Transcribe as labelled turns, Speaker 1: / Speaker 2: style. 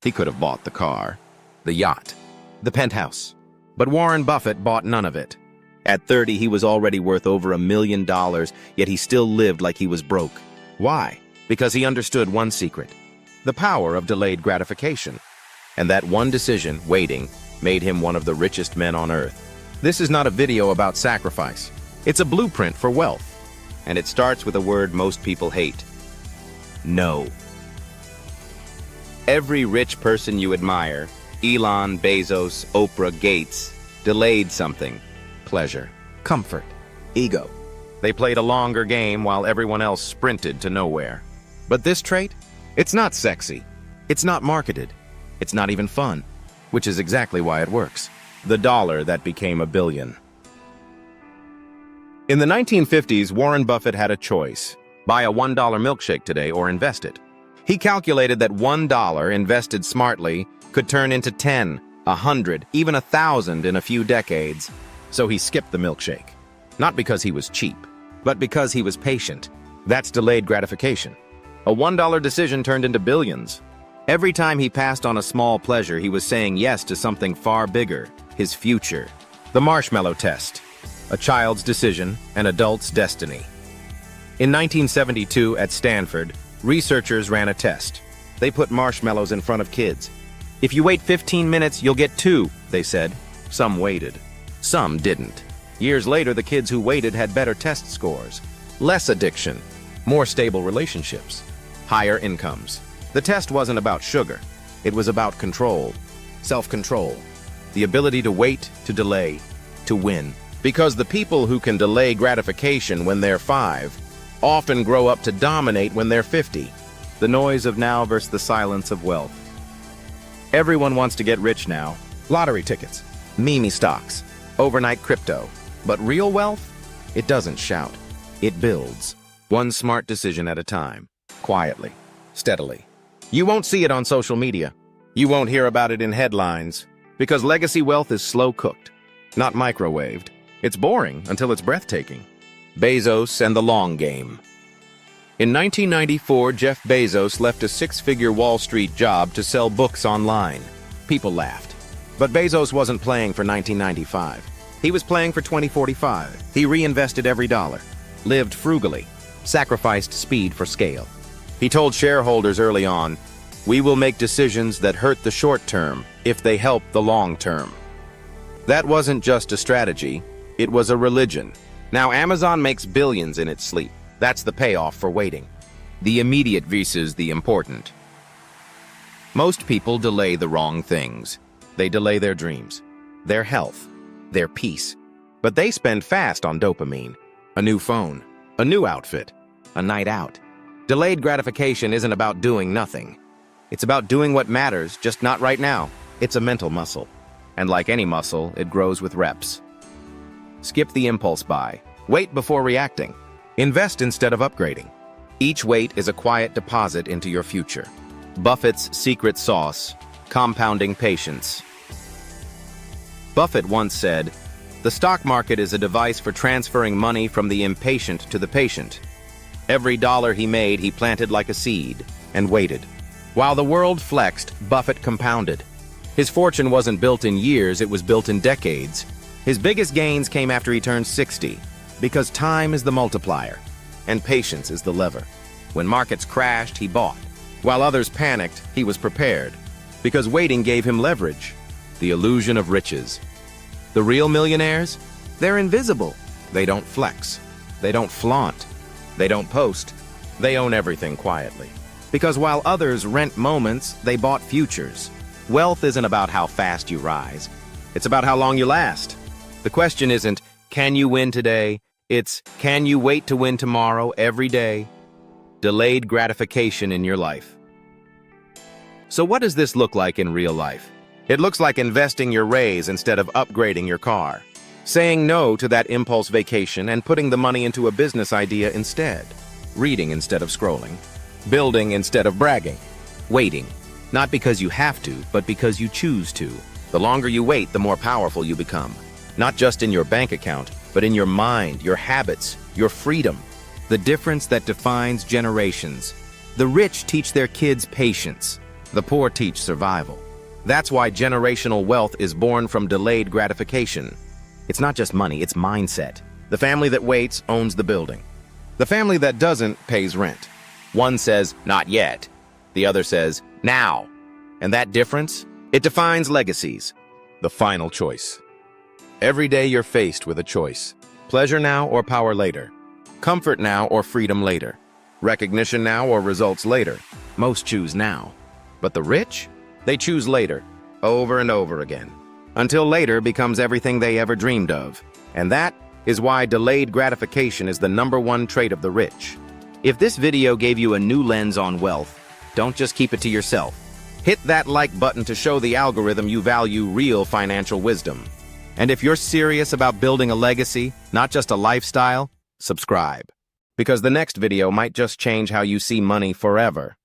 Speaker 1: He could have bought the car, the yacht, the penthouse. But Warren Buffett bought none of it. At 30, he was already worth over $1 million, yet he still lived like he was broke. Why? Because he understood one secret: the power of delayed gratification. And that one decision, waiting, made him one of the richest men on earth. This is not a video about sacrifice. It's a blueprint for wealth. And it starts with a word most people hate: no. Every rich person you admire, Elon, Bezos, Oprah, Gates, delayed something: pleasure, comfort, ego. They played a longer game while everyone else sprinted to nowhere. But this trait? It's not sexy. It's not marketed. It's not even fun, which is exactly why it works. The dollar that became a billion. In the 1950s, Warren Buffett had a choice: buy a $1 milkshake today or invest it. He calculated that $1 invested smartly could turn into 10, 100, even 1,000 in a few decades. So he skipped the milkshake. Not because he was cheap, but because he was patient. That's delayed gratification. A $1 decision turned into billions. Every time he passed on a small pleasure, he was saying yes to something far bigger: his future. The marshmallow test: a child's decision, an adult's destiny. In 1972 at Stanford, researchers ran a test. They put marshmallows in front of kids. If you wait 15 minutes, you'll get 2, they said. Some waited. Some didn't. Years later, the kids who waited had better test scores, less addiction, more stable relationships, higher incomes. The test wasn't about sugar. It was about control, self-control, the ability to wait, to delay, to win. Because the people who can delay gratification when they're 5 often grow up to dominate when they're 50. The noise of now versus the silence of wealth. Everyone wants to get rich now. Lottery tickets, meme stocks, overnight crypto. But real wealth? It doesn't shout. It builds. One smart decision at a time. Quietly. Steadily. You won't see it on social media. You won't hear about it in headlines. Because legacy wealth is slow-cooked, not microwaved. It's boring until it's breathtaking. Bezos and the long game. In 1994, Jeff Bezos left a 6-figure Wall Street job to sell books online. People laughed. But Bezos wasn't playing for 1995. He was playing for 2045. He reinvested every dollar, lived frugally, sacrificed speed for scale. He told shareholders early on, "We will make decisions that hurt the short term if they help the long term." That wasn't just a strategy, it was a religion. Now Amazon makes billions in its sleep. That's the payoff for waiting. The immediate versus the important. Most people delay the wrong things. They delay their dreams, their health, their peace. But they spend fast on dopamine, a new phone, a new outfit, a night out. Delayed gratification isn't about doing nothing. It's about doing what matters, just not right now. It's a mental muscle. And like any muscle, it grows with reps. Skip the impulse buy. Wait before reacting. Invest instead of upgrading. Each wait is a quiet deposit into your future. Buffett's secret sauce: compounding patience. Buffett once said, "The stock market is a device for transferring money from the impatient to the patient." Every dollar he made, he planted like a seed and waited. While the world flexed, Buffett compounded. His fortune wasn't built in years, it was built in decades. His biggest gains came after he turned 60, because time is the multiplier, and patience is the lever. When markets crashed, he bought. While others panicked, he was prepared, because waiting gave him leverage. The illusion of riches. The real millionaires? They're invisible. They don't flex. They don't flaunt. They don't post. They own everything quietly. Because while others rent moments, they bought futures. Wealth isn't about how fast you rise. It's about how long you last. The question isn't, can you win today? It's, can you wait to win tomorrow, every day? Delayed gratification in your life. So what does this look like in real life? It looks like investing your raise instead of upgrading your car. Saying no to that impulse vacation and putting the money into a business idea instead. Reading instead of scrolling. Building instead of bragging. Waiting. Not because you have to, but because you choose to. The longer you wait, the more powerful you become. Not just in your bank account, but in your mind, your habits, your freedom. The difference that defines generations. The rich teach their kids patience. The poor teach survival. That's why generational wealth is born from delayed gratification. It's not just money, it's mindset. The family that waits owns the building. The family that doesn't pays rent. One says, not yet. The other says, now. And that difference? It defines legacies. The final choice. Every day you're faced with a choice. Pleasure now or power later. Comfort now or freedom later. Recognition now or results later. Most choose now. But the rich? They choose later, over and over again, until later becomes everything they ever dreamed of. And that is why delayed gratification is the #1 trait of the rich. If this video gave you a new lens on wealth, don't just keep it to yourself. Hit that like button to show the algorithm you value real financial wisdom. And if you're serious about building a legacy, not just a lifestyle, subscribe. Because the next video might just change how you see money forever.